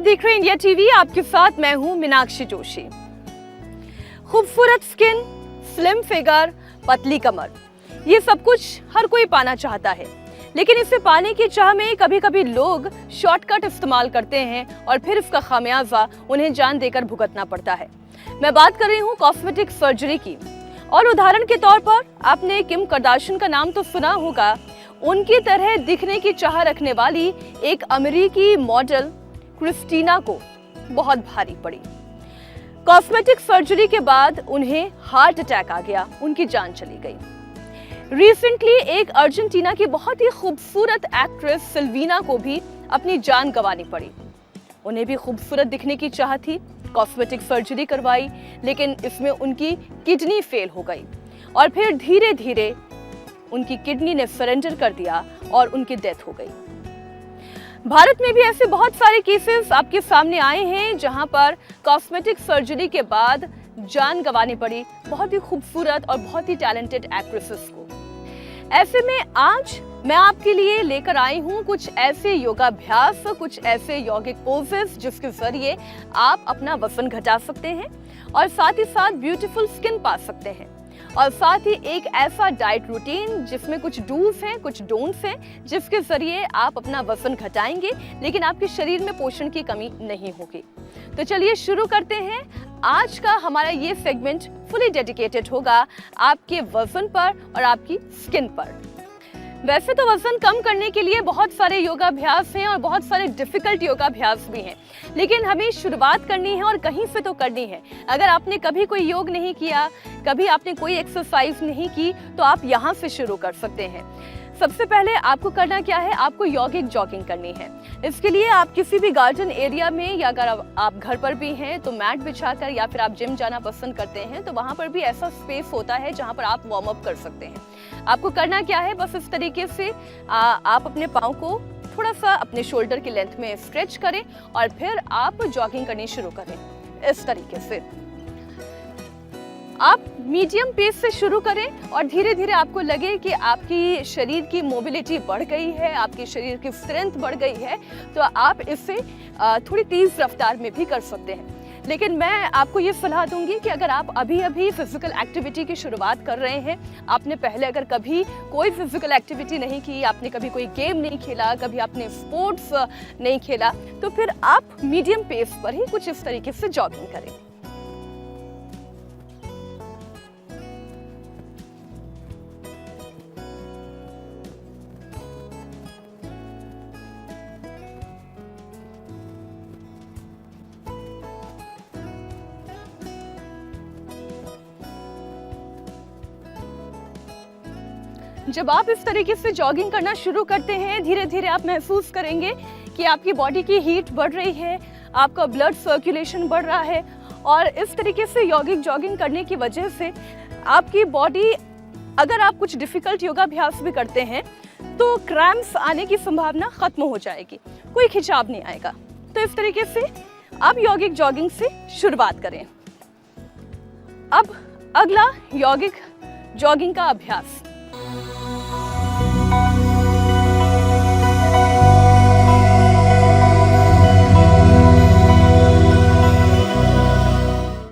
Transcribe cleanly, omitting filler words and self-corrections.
देख रहे हैं इंडिया टीवी। आपके साथ मैं हूं मीनाक्षी जोशी। खूबसूरत स्किन, स्लिम फिगर, पतली कमर, ये सब कुछ हर कोई पाना चाहता है, लेकिन इसे पाने की चाह में कभी कभी लोग शॉर्टकट इस्तेमाल करते हैं और फिर इसका खामियाजा उन्हें जान देकर भुगतना पड़ता है। मैं बात कर रही हूँ कॉस्मेटिक सर्जरी की। और उदाहरण के तौर पर आपने किम कार्दाशियन का नाम तो सुना होगा। उनकी तरह दिखने की चाह रखने वाली एक अमेरिकी मॉडल क्रिस्टीना को बहुत भारी पड़ी। कॉस्मेटिक सर्जरी के बाद उन्हें हार्ट अटैक आ गया, उनकी जान चली गई। रिसेंटली एक अर्जेंटीना की बहुत ही खूबसूरत एक्ट्रेस सिल्वीना को भी अपनी जान गंवानी पड़ी। उन्हें भी खूबसूरत दिखने की चाह थी, कॉस्मेटिक सर्जरी करवाई, लेकिन इसमें उनकी किडनी फेल हो गई और फिर धीरे धीरे उनकी किडनी ने सरेंडर कर दिया और उनकी डेथ हो गई। भारत में भी ऐसे बहुत सारे केसेस आपके सामने आए हैं जहां पर कॉस्मेटिक सर्जरी के बाद जान गंवानी पड़ी बहुत ही खूबसूरत और बहुत ही टैलेंटेड एक्ट्रेसेस को। ऐसे में आज मैं आपके लिए लेकर आई हूं कुछ ऐसे योगाभ्यास, कुछ ऐसे यौगिक पोजेस जिसके जरिए आप अपना वजन घटा सकते हैं और साथ ही साथ ब्यूटीफुल स्किन पा सकते हैं, और साथ ही एक ऐसा डाइट रूटीन जिसमें कुछ डूज हैं, कुछ डोंट्स हैं, जिसके जरिए आप अपना वजन घटाएंगे लेकिन आपके शरीर में पोषण की कमी नहीं होगी। तो चलिए शुरू करते हैं। आज का हमारा ये सेगमेंट फुली डेडिकेटेड होगा आपके वजन पर और आपकी स्किन पर। वैसे तो वजन कम करने के लिए बहुत सारे योगाभ्यास हैं और बहुत सारे डिफिकल्ट योगाभ्यास भी हैं, लेकिन हमें शुरुआत करनी है और कहीं से तो करनी है। अगर आपने कभी कोई योग नहीं किया, कभी आपने कोई एक्सरसाइज नहीं की, तो आप यहाँ से शुरू कर सकते हैं। सबसे पहले आपको करना क्या है, आपको यौगिक जॉगिंग करनी है। इसके लिए आप किसी भी गार्डन एरिया में, या अगर आप घर पर भी हैं तो मैट बिछाकर, या फिर आप जिम जाना पसंद करते हैं तो वहां पर भी ऐसा स्पेस होता है जहां पर आप वार्म अप कर सकते हैं। आपको करना क्या है, बस इस तरीके से आप अपने पाँव को थोड़ा सा अपने शोल्डर की लेंथ में स्ट्रेच करें और फिर आप जॉगिंग करनी शुरू करें। इस तरीके से आप मीडियम पेस से शुरू करें और धीरे धीरे आपको लगे कि आपकी शरीर की मोबिलिटी बढ़ गई है, आपके शरीर की स्ट्रेंथ बढ़ गई है, तो आप इसे थोड़ी तेज रफ्तार में भी कर सकते हैं। लेकिन मैं आपको ये सलाह दूंगी कि अगर आप अभी अभी फिजिकल एक्टिविटी की शुरुआत कर रहे हैं, आपने पहले अगर कभी कोई फिजिकल एक्टिविटी नहीं की, आपने कभी कोई गेम नहीं खेला, कभी आपने स्पोर्ट्स नहीं खेला, तो फिर आप मीडियम पेस पर ही कुछ इस तरीके से जॉगिंग करें। जब आप इस तरीके से जॉगिंग करना शुरू करते हैं, धीरे धीरे आप महसूस करेंगे कि आपकी बॉडी की हीट बढ़ रही है, आपका ब्लड सर्कुलेशन बढ़ रहा है, और इस तरीके से यौगिक जॉगिंग करने की वजह से आपकी बॉडी, अगर आप कुछ डिफिकल्ट योगाभ्यास भी करते हैं तो क्रैम्प्स आने की संभावना खत्म हो जाएगी, कोई खिंचाव नहीं आएगा। तो इस तरीके से आप यौगिक जॉगिंग से शुरुआत करें। अब अगला यौगिक जॉगिंग का अभ्यास।